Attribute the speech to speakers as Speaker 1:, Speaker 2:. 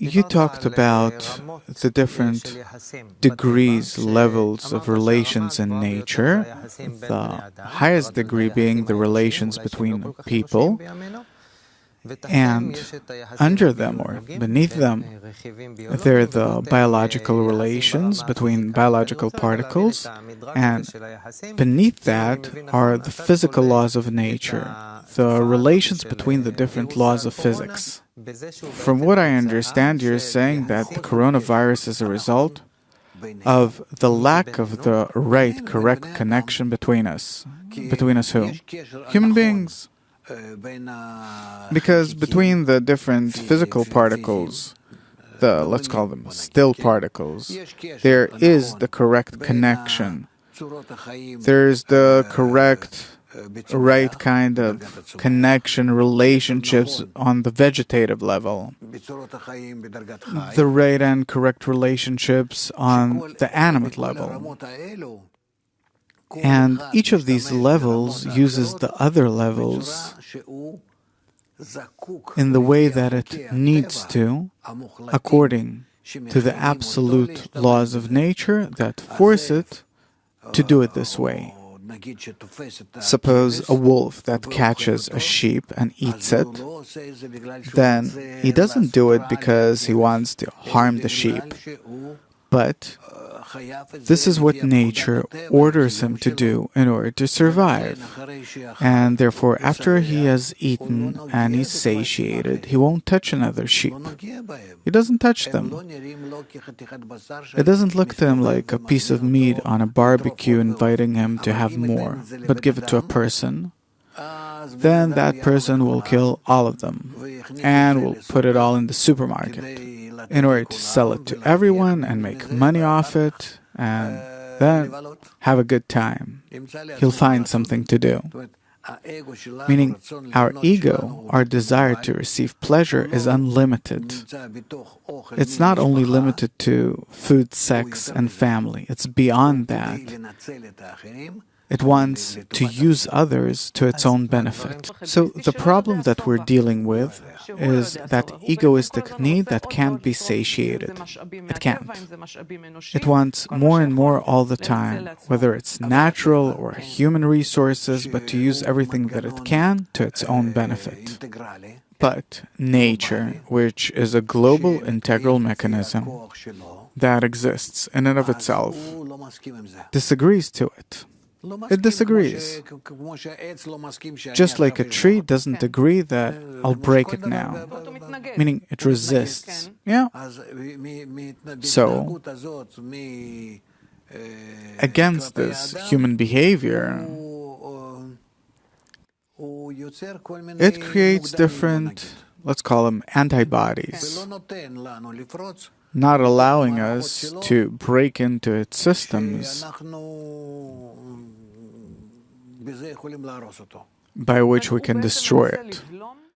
Speaker 1: You talked about the different degrees, levels of relations in nature, the highest degree being the relations between people, and under them or beneath them, there are the biological relations between biological particles, and beneath that are the physical laws of nature, the relations between the different laws of physics. From what I understand, you're saying that the coronavirus is a result of the lack of the right, correct connection between us. Between us who? Human beings. Because between the different physical particles, let's call them still particles, there is the correct connection. There's the correct, right kind of connection, relationships on the vegetative level. The right and correct relationships on the animate level. And each of these levels uses the other levels in the way that it needs to, according to the absolute laws of nature that force it to do it this way. Suppose a wolf that catches a sheep and eats it, then he doesn't do it because he wants to harm the sheep, but this is what nature orders him to do in order to survive. And therefore, after he has eaten and he's satiated, he won't touch another sheep. He doesn't touch them. It doesn't look to him like a piece of meat on a barbecue inviting him to have more, but give it to a person. Then that person will kill all of them and will put it all in the supermarket in order to sell it to everyone and make money off it, and then have a good time. He'll find something to do. Meaning, our ego, our desire to receive pleasure is unlimited. It's not only limited to food, sex, and family. It's beyond that. It wants to use others to its own benefit. So the problem that we're dealing with is that egoistic need that can't be satiated. It can't. It wants more and more all the time, whether it's natural or human resources, but to use everything that it can to its own benefit. But nature, which is a global integral mechanism that exists in and of itself, disagrees to it. It disagrees. Just like a tree doesn't agree that I'll break it now. Meaning it resists. Yeah. So, against this human behavior, it creates different, let's call them antibodies, not allowing us to break into its systems by which we can destroy it.